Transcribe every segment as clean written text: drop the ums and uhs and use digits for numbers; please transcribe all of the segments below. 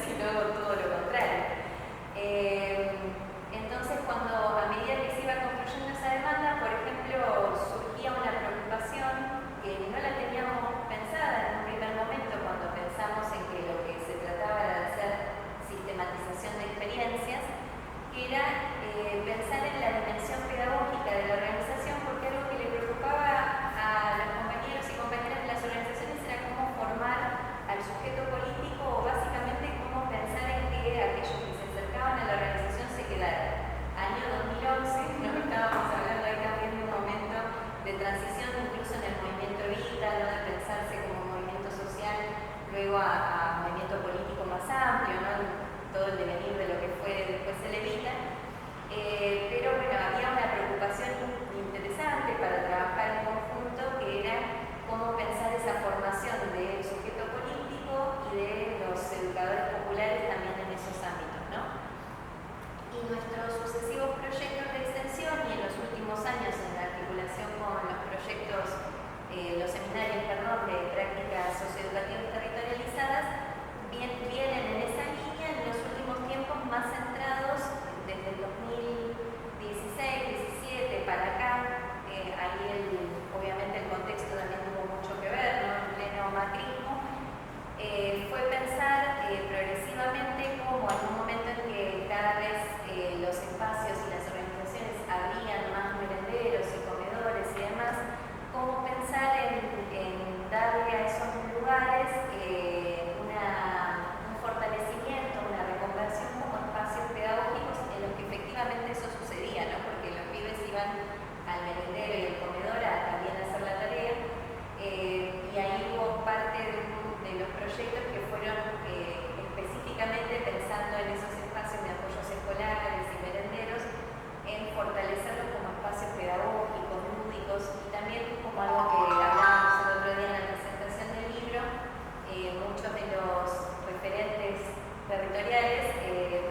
sino todo lo contrario. Entonces, cuando a medida que se iba construyendo esa demanda, por ejemplo, surgía una preocupación que no la teníamos pensada en un primer momento cuando pensamos en que lo que se trataba era de hacer sistematización de experiencias, que era pensar en la dimensión pedagógica de la organización, porque algo que le preocupaba a los compañeros y compañeras de las organizaciones era cómo formar al sujeto político, o básicamente cómo pensar en que aquellos que se acercaban a la organización se quedaran. Año 2011, ¿no? Estábamos hablando ahí también de un momento de transición, incluso en el movimiento Evita, ¿no? De pensarse como movimiento social, luego a movimiento político más amplio, ¿no? Todo el devenir de lo que fue después el Evita. Pero bueno, había una preocupación interesante para trabajar en conjunto, que era cómo pensar esa formación del sujeto político y de los educadores populares también en esos ámbitos, ¿no? Y nuestros sucesivos proyectos de extensión, y en los últimos años en la articulación con los proyectos, los seminarios, perdón, de prácticas socioeducativas territorializadas, vienen en esa línea en los últimos tiempos más centrados desde el 2016-17 para acá. Ahí obviamente el contexto también tuvo mucho que ver, ¿no? En pleno macrismo. Fue pensar progresivamente cómo en un momento en que cada vez los espacios y las organizaciones abrían más merenderos y comedores y demás, cómo pensar en darle a esos lugares un fortalecimiento, una reconversión como espacios pedagógicos en los que efectivamente eso sucedía, ¿no? Porque los pibes iban al merendero y al comedor también a hacer la tarea, y ahí hubo parte de los proyectos que fueron específicamente pensando en esos espacios de apoyos escolares y merenderos, en fortalecerlos como espacios pedagógicos, lúdicos, y también como algo que hablábamos el otro día en la presentación del libro, muchos de los referentes territoriales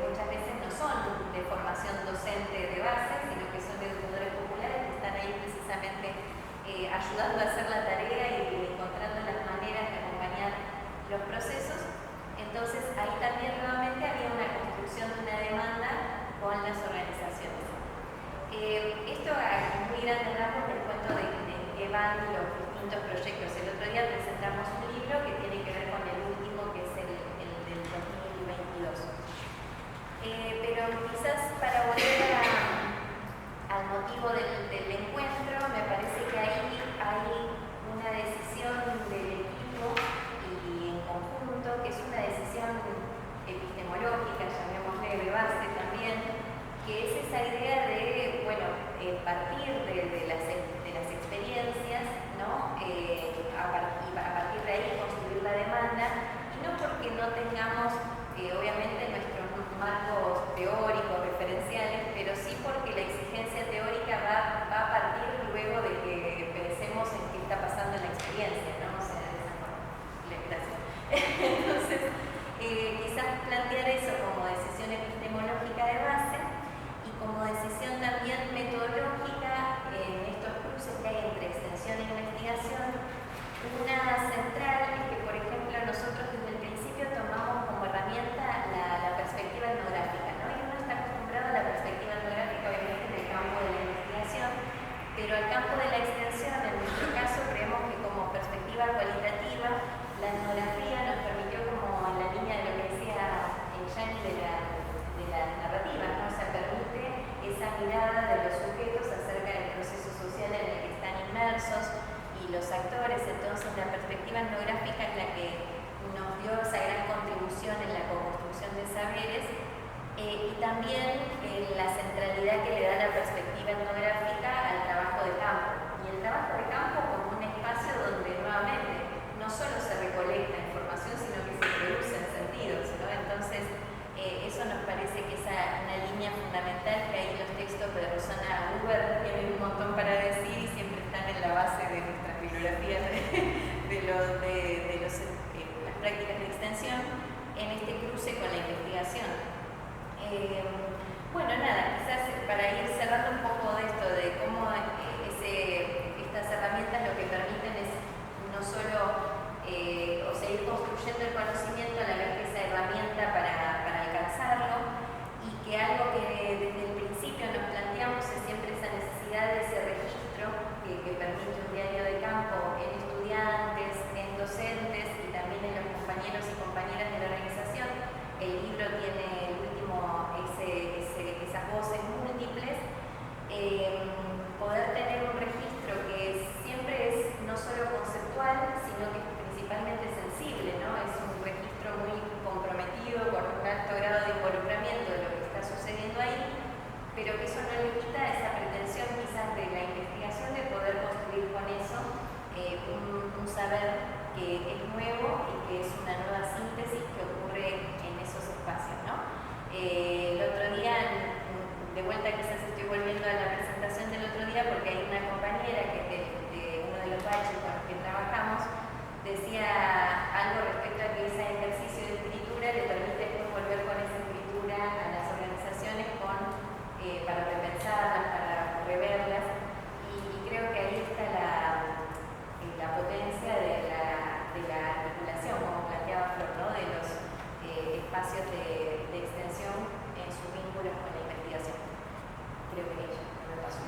muchas veces no son de formación docente de base, sino que son educadores populares que están ahí precisamente ayudando a hacer la tarea y encontrando las maneras de acompañar los procesos. Entonces ahí también nuevamente había una construcción de una demanda con las organizaciones. Esto a muy grandes rasgos les cuento de qué van los distintos proyectos. El otro día presentamos un libro que tiene que ver con el último, que es el del 2022. Pero quizás para volver al motivo del encuentro, me parece que ahí hay una decisión del equipo y en conjunto, que es una decisión epistemológica, llamémosle de base también, que es esa idea de, bueno, partir de las experiencias, ¿no? A partir de ahí construir la demanda, y no porque no tengamos, obviamente, nuestros marcos teóricos, referenciales, pero sí porque la exigencia teórica va a partir luego de que pensemos en qué está pasando en la experiencia, ¿no? O sea, de esa forma. Gracias. Entonces, quizás plantear eso como decisión epistemológica de base y como decisión también metodológica en estos cruces que hay entre extensión e investigación. Una central es que, por ejemplo, nosotros desde el principio tomamos como herramienta la perspectiva etnográfica, ¿no? Y uno está acostumbrado a la perspectiva etnográfica, obviamente, en el campo de la investigación, pero al campo de la extensión, en nuestro caso, creemos que como perspectiva cualitativa, la etnografía nos permitió, como en la línea de lo que decía Yani de la narrativa, ¿no? O sea, permite esa mirada de los sujetos acerca del proceso social en el que están inmersos y los actores. Entonces, la perspectiva etnográfica es la que nos dio esa gran contribución en la construcción de saberes, y también la centralidad que le da la perspectiva etnográfica al trabajo de campo. Y el trabajo de campo como un espacio donde nuevamente no solo se recolecta información, sino que se producen sentidos, ¿no? Entonces, eso nos parece que es una línea fundamental, que ahí los textos de Rosana Huber tienen un montón para decir y siempre están en la base de nuestras bibliografías de las prácticas de extensión en este cruce con la investigación. Bueno, nada, quizás para ir cerrando un poco de esto, de cómo estas herramientas lo que permiten es no solo ir construyendo el conocimiento a la vez que esa herramienta para de vuelta quizás estoy volviendo a la presentación del otro día porque hay una compañera que de uno de los baches con los que trabajamos decía algo respecto a que ese ejercicio de escritura le permite después volver con esa escritura a las organizaciones para repensarlas, para reverlas, y creo que ahí está la potencia de la articulación, como planteaba Flor, ¿no? De los espacios de extensión en sus vínculos con la investigación. Creo que ella me pasó.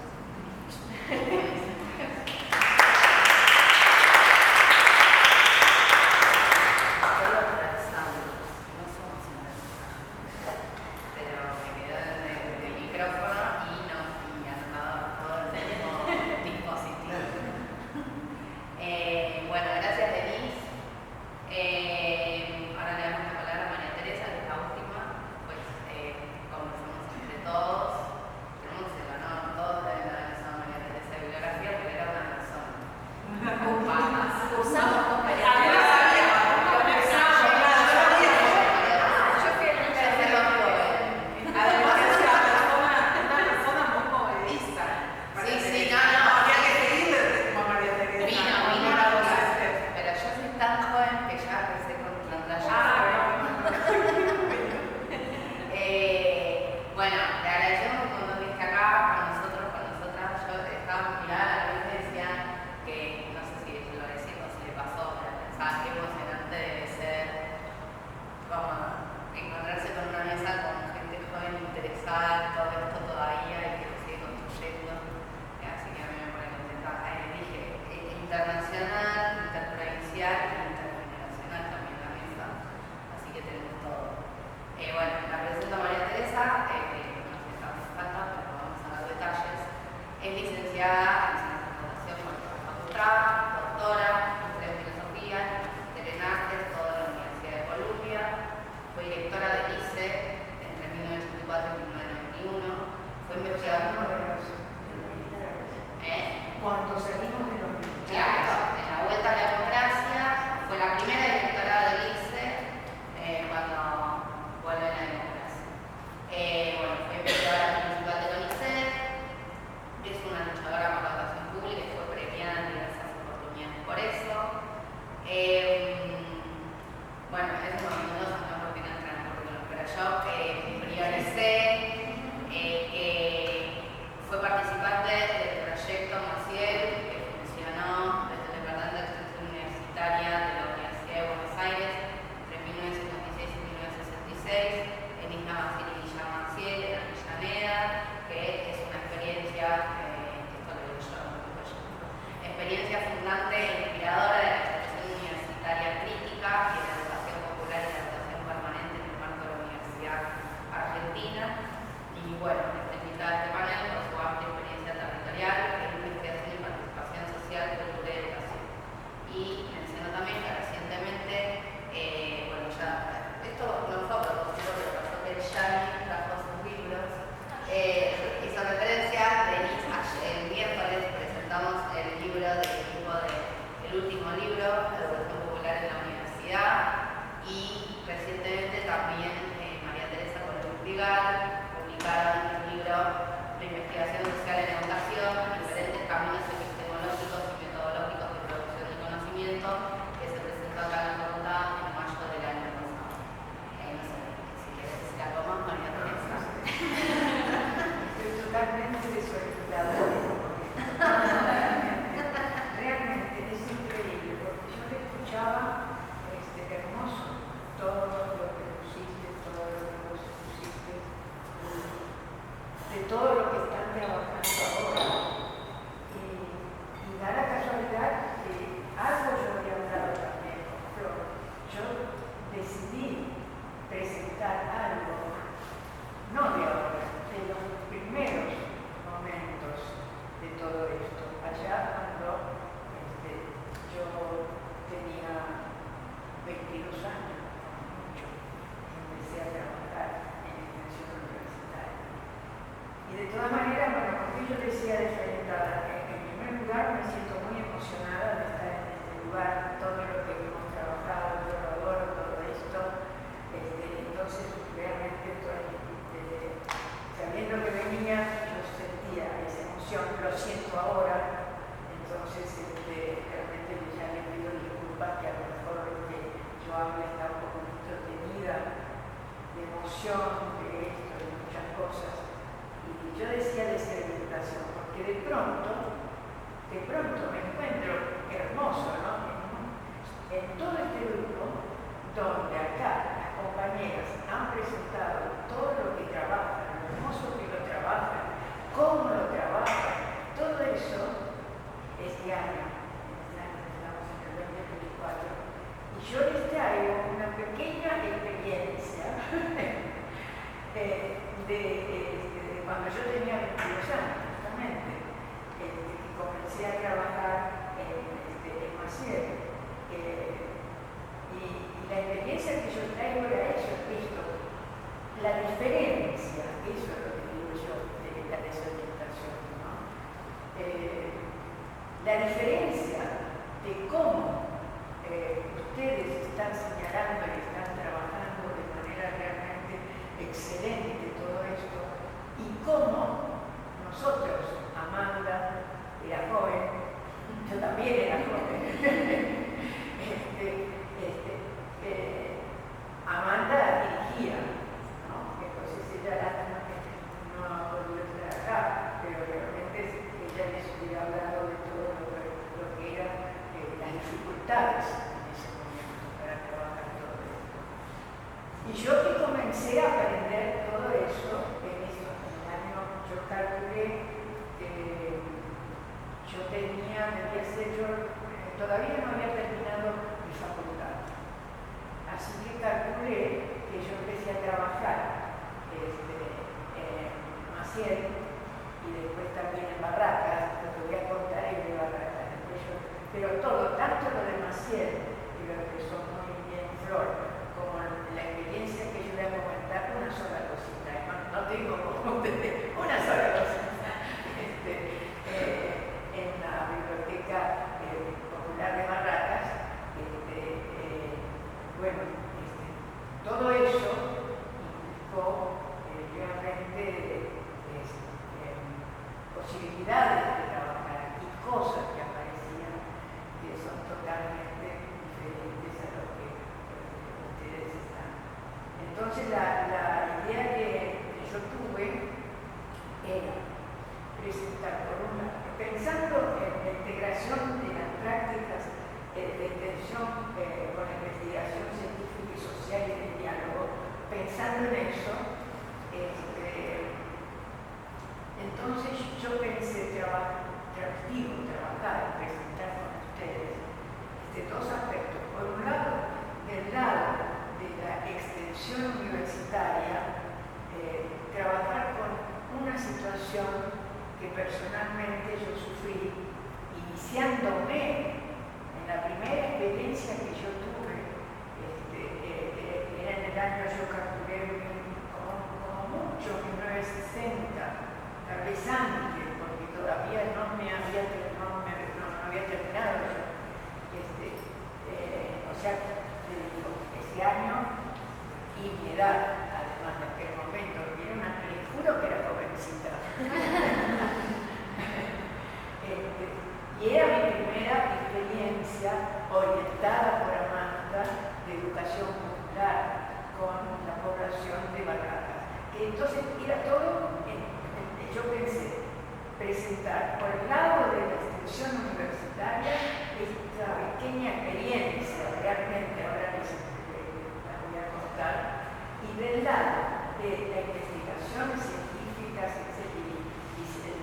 Sabiendo que venía siento ahora, entonces realmente ya le pido disculpas que a lo mejor yo hablo está un poquito tenida de emoción, de esto, de muchas cosas. Y yo decía de celebración, porque de pronto me encuentro hermoso, ¿no? En todo este grupo, donde acá las compañeras han presentado todo lo que trabajan, lo hermoso que lo trabajan, cómo lo trabajan, todo eso este año estamos en el 2024, y yo les traigo una pequeña experiencia de cuando yo tenía 22 años, justamente, que comencé a trabajar en Maciel. Y la experiencia que yo traigo era eso, esto, la diferencia, eso es lo que digo yo de la desorientación, ¿no? La diferencia de cómo ustedes están señalando y están trabajando de manera realmente excelente todo esto, y cómo nosotros, Amanda era joven, yo también era joven, Amanda dirigía, ¿no? Entonces ella lástima que no ha podido estar acá, pero realmente ella les hubiera hablado de todo lo que eran las dificultades en ese momento para trabajar todo esto. Y yo que comencé a aprender todo eso, en el año, yo calculé que yo todavía no había terminado mi facultad. Así que calculé que yo empecé a trabajar en Maciel y después también en Barracas. Lo que voy a contar es de Barracas. Pero todo, tanto lo de Maciel, que lo empezó muy bien Flor, como la experiencia que yo voy a comentar, una sola cosita. No tengo como ustedes, una sola cosita. En la biblioteca popular de Barracas, todo eso implicó realmente posibilidades de trabajar y cosas que aparecían que son totalmente diferentes a lo que ustedes están. Entonces la idea que yo tuve era presentar pensando en la integración de las prácticas de extensión con la investigación científica y social y de diálogo, pensando en eso, entonces yo pensé trabajar, presentar con ustedes dos aspectos. Por un lado, del lado de la extensión universitaria, trabajar con una situación que personalmente yo sufrí, iniciándome en la primera experiencia que yo tuve, era en el año, yo calculé como mucho, 1960, tal vez antes, porque todavía no había terminado yo. O sea, ese año y mi edad, además de aquel momento, les juro que era jovencita. Y era mi primera experiencia orientada por Amanda de educación popular con la población de Barracas. Entonces era todo, yo pensé, presentar por el lado de la extensión universitaria esta pequeña experiencia, realmente ahora les la voy a contar, y del lado de la investigación científica,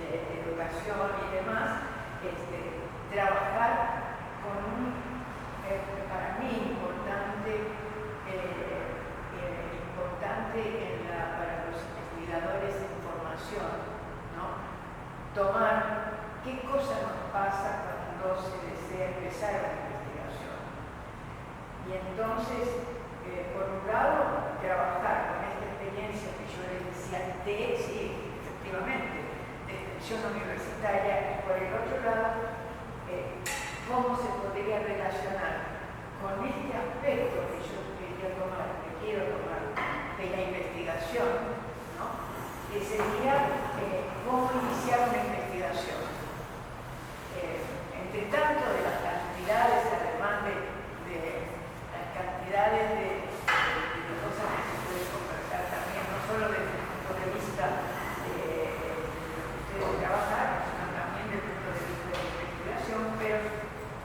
de educación y demás, trabajar con un, para mí, importante para los investigadores de información, ¿no? Tomar qué cosa nos pasa cuando se desea empezar una investigación. Y entonces, por un lado, trabajar con esta experiencia que yo les decía sí, efectivamente, de extensión universitaria, y por el otro lado, cómo se podría relacionar con este aspecto que yo quiero tomar de la investigación, ¿no? Que sería cómo iniciar una investigación. entre tanto de las cantidades, además de las cantidades de cosas que se pueden conversar también, no solo desde el punto de vista de ustedes trabajaron, sino también desde el punto de vista de la investigación, pero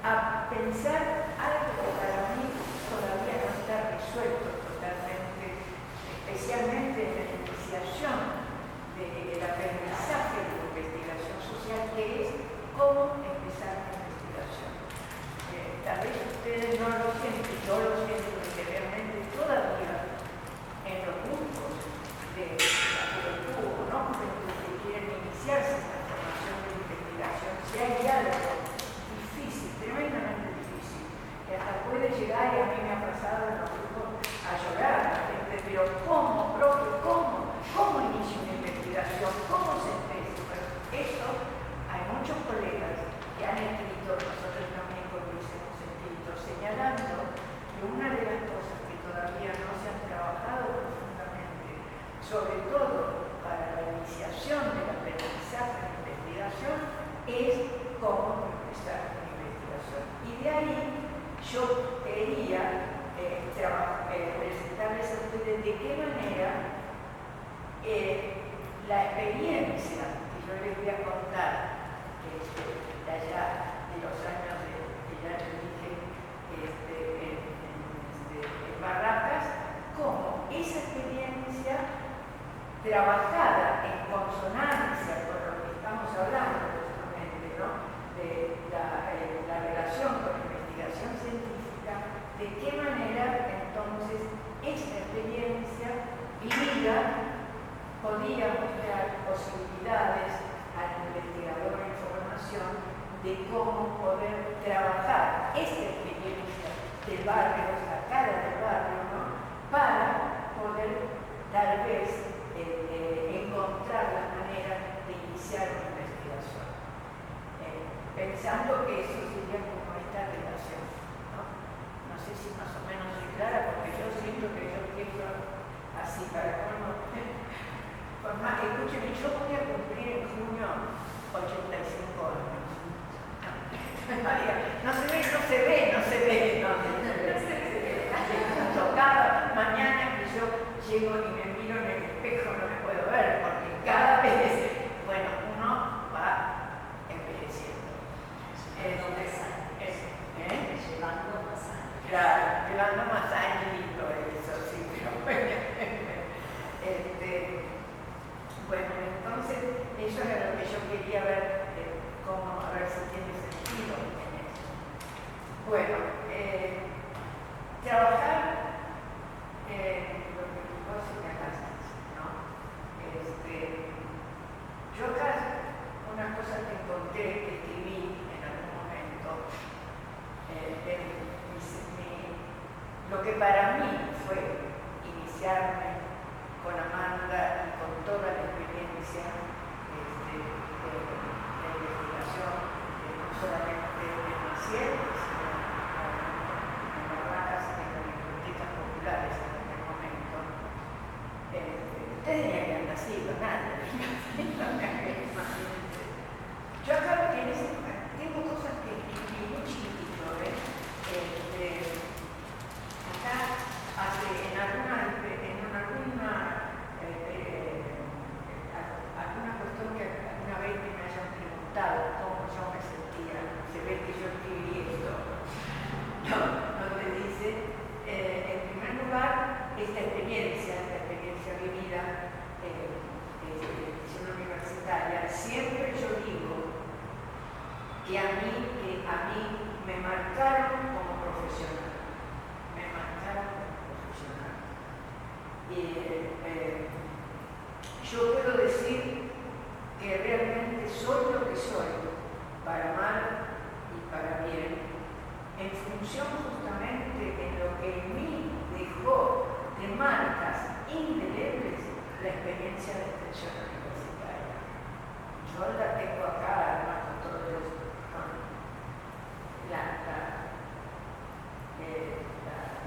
a pensar algo que para mí todavía no está resuelto totalmente, especialmente en la iniciación del aprendizaje de la investigación social, que es cómo empezar la investigación. Tal vez ustedes no lo sienten, yo lo siento, porque realmente todavía en los grupos de la juventud o no juventud que quieren iniciarse en la formación de la investigación, si hay algo difícil, tremendamente difícil, que hasta puede llegar, y a mí me ha pasado en los grupos, a llorar la gente, pero ¿cómo, profe? ¿Cómo inicio una investigación? ¿Cómo se empieza? Pero esto, hay muchos colegas que han escrito, nosotros también con Luis hemos escrito, señalando que una de las cosas que todavía no se han trabajado profundamente, sobre todo para la iniciación del aprendizaje de investigación, es cómo empezar la investigación. Y de ahí yo quería presentarles a ustedes de qué manera la experiencia que yo les voy a contar de allá de los años que ya les dije en Barracas, cómo esa experiencia trabajada en consonancia con lo que estamos hablando justamente, ¿no? De la relación con la investigación científica, de qué manera entonces esta experiencia vivida podía mostrar posibilidades al investigador en formación de cómo poder trabajar esta experiencia del barrio, sacar del barrio, ¿no? Para poder tal vez encontrar la manera de iniciar una investigación. Pensando que eso sería como esta relación, ¿no? No sé si más o menos soy clara, porque yo siento que yo pienso así para cuando... Por más, escúcheme, yo voy a cumplir en junio 85 años. No se ve. Cada mañana que yo llego y me miro en el espejo no me puedo ver, porque cada vez, bueno, uno va envejeciendo. Llevando más años. Claro, llevando más años, eso sí, pero bueno. Bueno, entonces, eso era lo que yo quería ver, cómo, a ver si tiene sentido en eso. Bueno, trabajar lo que vos señalaste, ¿no? Yo acá, una cosa que encontré, que escribí en algún momento, lo que para mí fue iniciarme con Amanda y con toda la experiencia de investigación, no solamente en Maciel, sino en Barracas, en las bibliotecas populares en aquel momento. Ustedes ni habían nacido, nadie. Yo acá tengo cosas que escribí muy chiquitito, acá alguna cuestión que alguna vez me hayan preguntado cómo yo me sentía, se ve que yo escribí esto, donde dice, en primer lugar, esta experiencia vivida de educación universitaria, siempre yo digo que a mí me marcaron como profesional. Yo puedo decir que realmente soy lo que soy, para mal y para bien, en función justamente de lo que en mí dejó de marcas indelebles la experiencia de extensión universitaria. Yo la tengo acá, además con todos los...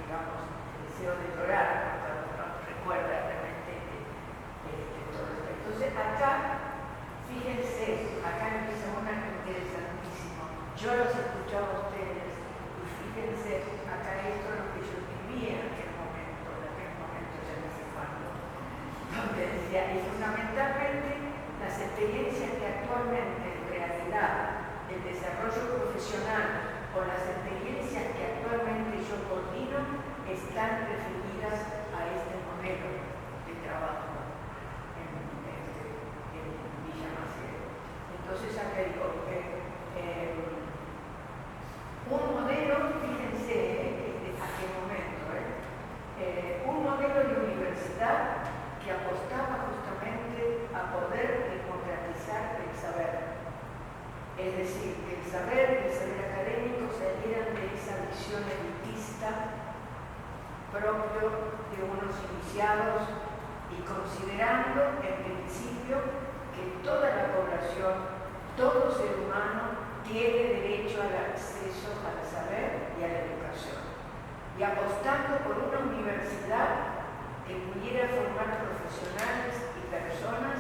digamos, el deseo de llorar, cuando uno recuerda realmente todo esto. Entonces, acá, fíjense, acá empieza una interesantísimo. yo los escuchaba a ustedes y fíjense, acá esto es lo que yo vivía en aquel momento ya no sé cuándo, donde decía, y fundamentalmente las experiencias que actualmente en realidad el desarrollo profesional o las experiencias que actualmente yo coordino están referidas a este modelo de trabajo en Villa Maciel. Entonces acá digo, un modelo, fíjense a qué momento, un modelo de universidad que apostaba justamente a poder democratizar el saber. Es decir, que el saber académico salieran de esa visión elitista propio de unos iniciados y considerando en principio que toda la población, todo ser humano tiene derecho al acceso al saber y a la educación. Y apostando por una universidad que pudiera formar profesionales y personas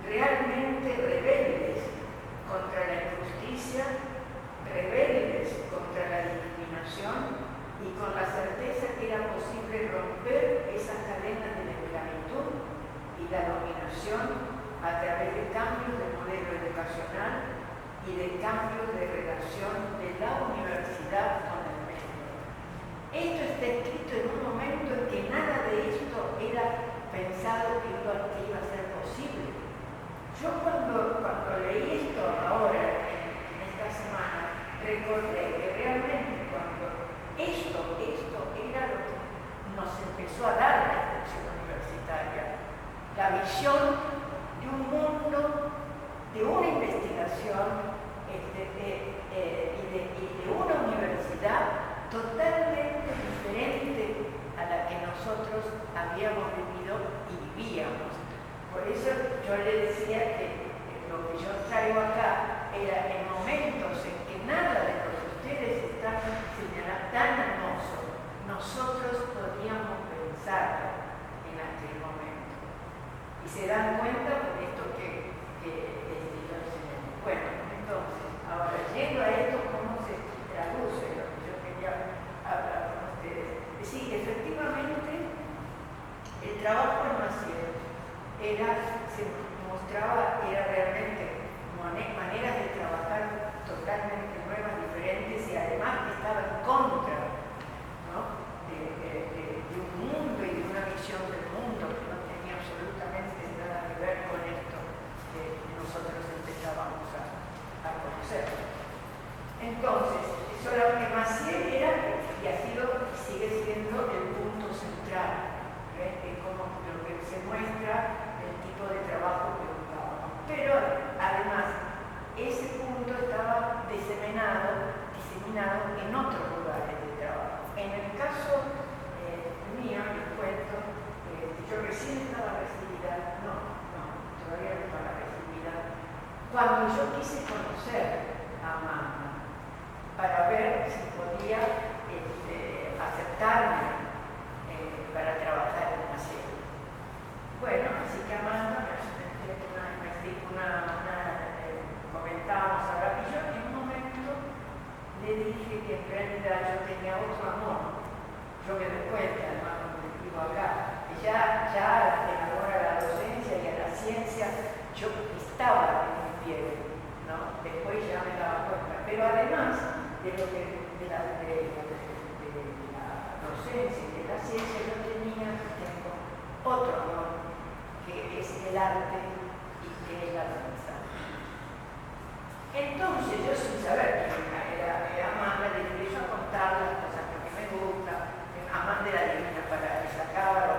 realmente rebeldes contra la injusticia, rebeldes contra la discriminación y con la certeza que era posible romper esas cadenas de la esclavitud y la dominación a través de cambios de modelo educacional y de cambios de relación de la universidad con el medio. Esto está escrito en un momento en que nada de esto era pensado que iba a ser posible. Yo cuando leí esto ahora, en esta semana, recordé que realmente cuando esto era lo que nos empezó a dar la extensión universitaria, la visión de un mundo, de una investigación y de una universidad totalmente diferente a la que nosotros habíamos vivido y vivíamos. Por eso yo le decía que lo que yo traigo acá era en momentos en que nada de lo que ustedes están señalando tan hermoso, nosotros podíamos pensar en aquel momento. Y se dan cuenta por esto que yo señalé. Bueno, entonces, ahora yendo a esto, ¿cómo se traduce lo que yo quería hablar con ustedes? Es decir, efectivamente, el trabajo en Maciel se mostraba, era realmente maneras de trabajar totalmente nuevas, diferentes y además que estaba en contra, ¿no? de un mundo y de una visión del mundo que no tenía absolutamente nada que ver con esto que nosotros empezábamos a conocer. Entonces, solamente Maciel era y ha sido y sigue siendo el punto central, es como lo que se muestra el tipo de trabajo que buscábamos. Pero además, ese punto estaba diseminado en otros lugares de trabajo. En el caso mío, les cuento, yo recién estaba recibida, todavía no estaba recibida, cuando yo quise conocer a Amanda para ver si podía aceptarme para trabajar en la serie. Bueno, así que Amanda comentábamos ahora, y yo en un momento le dije que en realidad yo tenía otro amor. Yo me doy cuenta, además, cuando les digo acá, que ya en amor a la docencia y a la ciencia, yo estaba en mi piel, ¿no? Después ya me daba cuenta. Pero además de la docencia y de la ciencia, yo tengo otro amor, que es el arte y que es la danza. Entonces yo sin saber quién era Amanda, le empiezo a contar las cosas que me gustan. Amanda era divina para esa cámara,